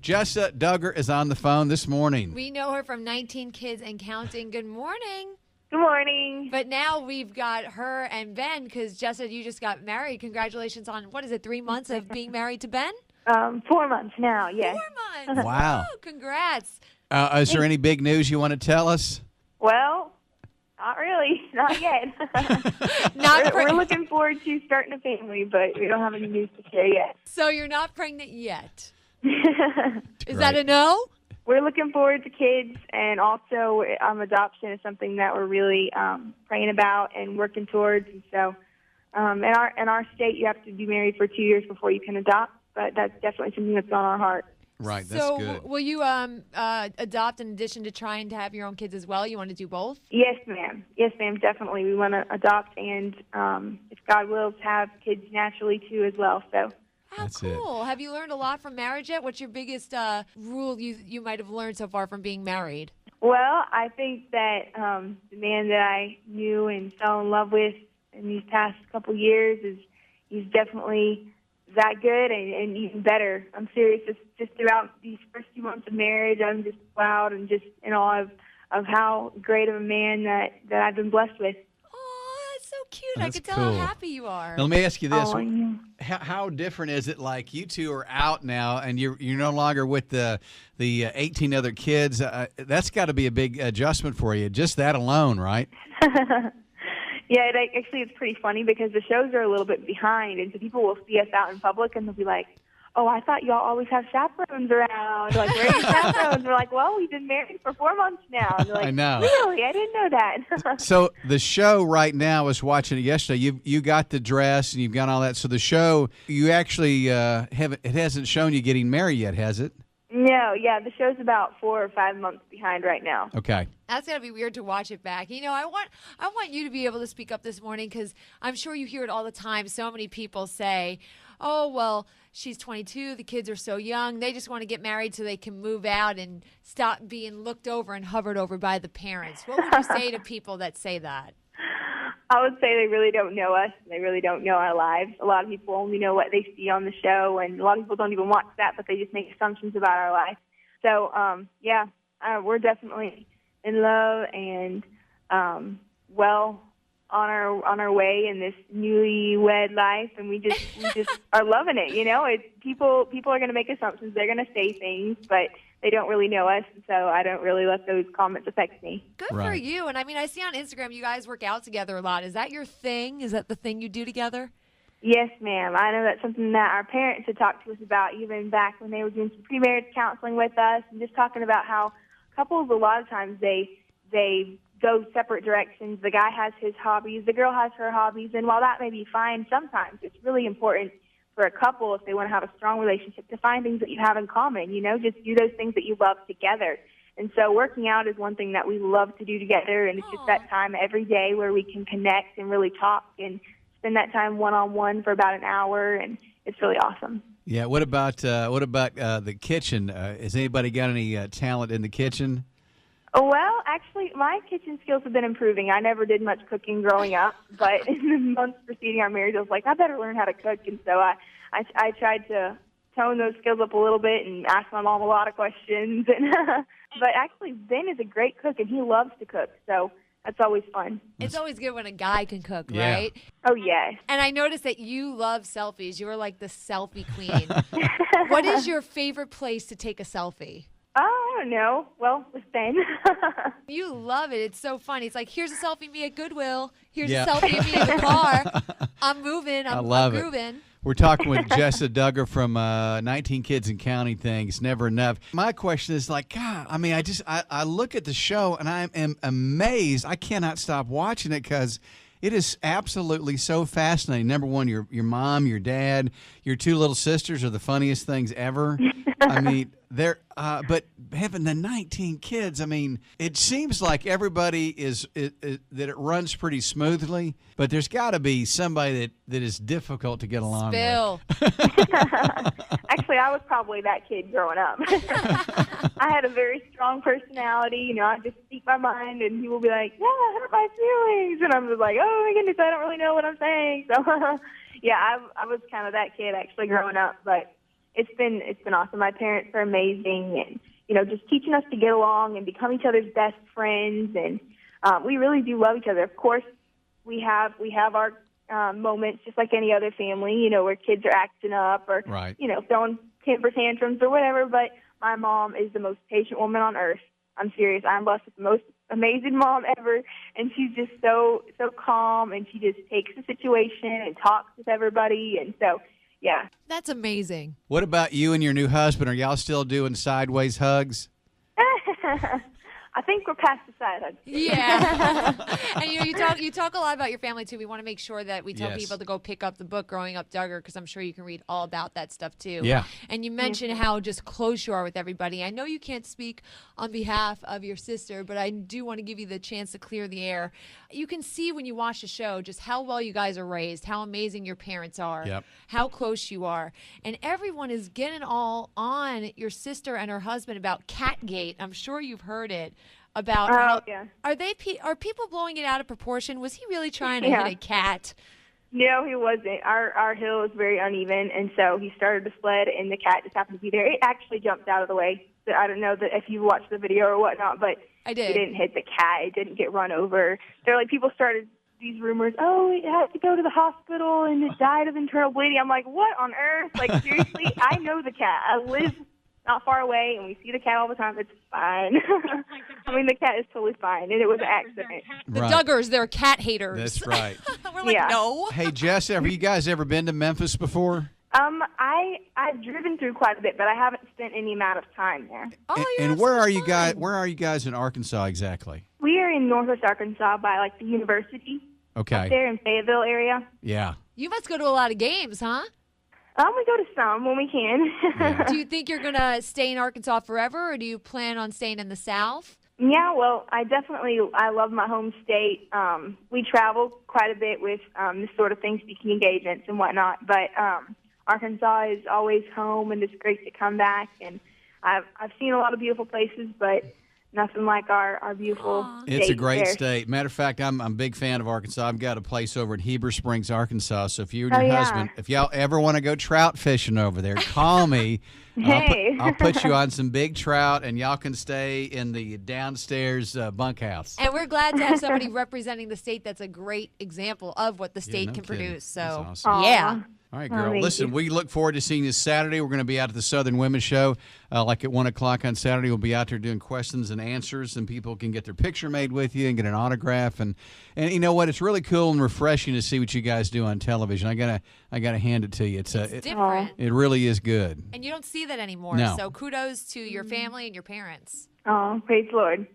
Jessa Duggar is on the phone this morning. We know her from 19 Kids and Counting. Good morning. Good morning. But now we've got her and Ben because, Jessa, you just got married. Congratulations on, 3 months of being married to Ben? 4 months now, yes. 4 months. Wow. Oh, congrats. Is there any big news you want to tell us? Well, not really. Not yet. We're looking forward to starting a family, but we don't have any news to share yet. So you're not pregnant yet? Is Right. that a no? We're looking forward to kids, and also adoption is something that we're really praying about and working towards. And so in our state, you have to be married for 2 years before you can adopt, but that's definitely something that's on our heart. Right, that's so good. Will you adopt in addition to trying to have your own kids as well? You want to do both? Yes, ma'am. Yes, ma'am, definitely. We want to adopt and, if God wills, have kids naturally, too, as well. So. How That's cool. Have you learned a lot from marriage yet? What's your biggest rule you might have learned so far from being married? Well, I think that the man that I knew and fell in love with in these past couple years he's definitely that good and even better. I'm serious. Just throughout these first few months of marriage, I'm just wowed and just in awe of how great of a man that I've been blessed with. Oh, that's so cute. That's I can tell cool. how happy you are. Now, let me ask you this. Oh, yeah. How different is it, like you two are out now and you're no longer with the 18 other kids? That's got to be a big adjustment for you, just that alone, right? Yeah, actually it's pretty funny because the shows are a little bit behind, and so people will see us out in public and they'll be like, "Oh, I thought y'all always have chaperones around. Like, where are your chaperones?" We're like, "Well, we've been married for 4 months now." And they're like, I know. Really? I didn't know that. So the show right now, I was watching it yesterday. You got the dress and you've got all that. So the show, you actually it hasn't shown you getting married yet, has it? No, yeah, the show's about 4 or 5 months behind right now. Okay. That's gotta be weird to watch it back. You know, I want you to be able to speak up this morning because I'm sure you hear it all the time. So many people say, "Oh, well, she's 22. The kids are so young. They just want to get married so they can move out and stop being looked over and hovered over by the parents." What would you say to people that say that? I would say they really don't know us. They really don't know our lives. A lot of people only know what they see on the show, and a lot of people don't even watch that, but they just make assumptions about our life. So, we're definitely in love and well on our way in this newlywed life, and we just are loving it. You know, people are going to make assumptions. They're going to say things, but they don't really know us, so I don't really let those comments affect me. Good for you. And I mean, I see on Instagram you guys work out together a lot. Is that your thing? Is that the thing you do together? Yes, ma'am. I know that's something that our parents had talked to us about even back when they were doing some pre-marriage counseling with us, and just talking about how couples a lot of times they go separate directions. The guy has his hobbies, the girl has her hobbies, and while that may be fine sometimes, it's really important for a couple, if they want to have a strong relationship, to find things that you have in common, you know, just do those things that you love together. And so working out is one thing that we love to do together, and it's just that time every day where we can connect and really talk and spend that time one-on-one for about an hour, and it's really awesome. Yeah. What about the kitchen? Has anybody got any talent in the kitchen? Well, actually, my kitchen skills have been improving. I never did much cooking growing up, but in the months preceding our marriage, I was like, I better learn how to cook. And so I tried to tone those skills up a little bit and ask my mom a lot of questions. But actually, Ben is a great cook, and he loves to cook, so that's always fun. It's always good when a guy can cook, Yeah. right? Oh, yes. And I noticed that you love selfies. You are like the selfie queen. What is your favorite place to take a selfie? Oh, I don't know. Well, with Ben. You love it. It's so funny. It's like, here's a selfie of me at Goodwill. Here's Yeah. a selfie of me in the car. I'm moving. I love I'm it. grooving. We're talking with Jessa Duggar from 19 Kids and Counting Things, Never Enough. My question is like, God, I mean, I look at the show and I am amazed. I cannot stop watching it because it is absolutely so fascinating. Number one, your mom, your dad, your two little sisters are the funniest things ever. I mean, but having the 19 kids, I mean, it seems like everybody that it runs pretty smoothly, but there's got to be somebody that is difficult to get along Bill. with. Actually, I was probably that kid growing up. I had a very strong personality. You know, I just speak my mind, and people will be like, yeah, I hurt my feelings. And I'm just like, oh, my goodness, I don't really know what I'm saying. So, yeah, I was kind of that kid actually growing up. But it's been awesome. My parents are amazing, and just teaching us to get along and become each other's best friends, and we really do love each other. Of course, we have our moments just like any other family, where kids are acting up or Right. throwing temper tantrums or whatever. But my mom is the most patient woman on earth. I'm serious. I'm blessed with the most amazing mom ever, and she's just so calm, and she just takes the situation and talks with everybody, and so. Yeah. That's amazing. What about you and your new husband? Are y'all still doing sideways hugs? I think we're past the side hug. Yeah. And you talk a lot about your family too. We want to make sure that we tell Yes. people to go pick up the book Growing Up Duggar, because I'm sure you can read all about that stuff too. Yeah. And you mentioned how just close you are with everybody. I know you can't speak on behalf of your sister, but I do want to give you the chance to clear the air. You can see when you watch the show just how well you guys are raised, how amazing your parents are, Yep. how close you are. And everyone is getting all on your sister and her husband about Catgate. I'm sure you've heard it. About how yeah. are people blowing it out of proportion? Was he really trying to Yeah. hit a cat? No, he wasn't. Our hill is very uneven, and so he started to sled, and the cat just happened to be there. It actually jumped out of the way. So I don't know that if you watched the video or whatnot, but I did. It didn't hit the cat. It didn't get run over. They're like, people started these rumors, it had to go to the hospital, and it died of internal bleeding. I'm like, what on earth? Like, seriously? I know the cat. I live not far away, and we see the cat all the time. It's fine. I mean, the cat is totally fine, and it was an accident. The Right. Duggars, they're cat haters. That's right. We're like, Yeah. no. Hey, Jess, have you guys ever been to Memphis before? I've driven through quite a bit, but I haven't spent any amount of time there. Oh, and you're and where are you fun. guys? Where are you guys in Arkansas exactly? We are in Northwest Arkansas by the university Okay. there in Fayetteville area. Yeah. You must go to a lot of games, huh? We go to some when we can. Yeah. Do you think you're going to stay in Arkansas forever, or do you plan on staying in the South? Yeah, well, I love my home state. We travel quite a bit with this sort of thing, speaking engagements and whatnot, but Arkansas is always home, and it's great to come back. And I've seen a lot of beautiful places, but nothing like our beautiful state. It's a great there. state. Matter of fact, I'm a big fan of Arkansas. I've got a place over in Heber Springs, Arkansas. So if you and your yeah. husband, if y'all ever want to go trout fishing over there, call me. Hey. I'll put you on some big trout, and y'all can stay in the downstairs bunkhouse. And we're glad to have somebody representing the state that's a great example of what the state no can kidding. produce. That's So, awesome. yeah. All right, Oh, girl. thank Listen, you. we look forward to seeing you Saturday. We're going to be out at the Southern Women's Show, like at 1 o'clock on Saturday. We'll be out there doing questions and answers, and people can get their picture made with you and get an autograph. And you know what? It's really cool and refreshing to see what you guys do on television. I gotta hand it to you. It's Different. it really is good. And you don't see that anymore. No. So kudos to your family and your parents. Oh, praise the Lord.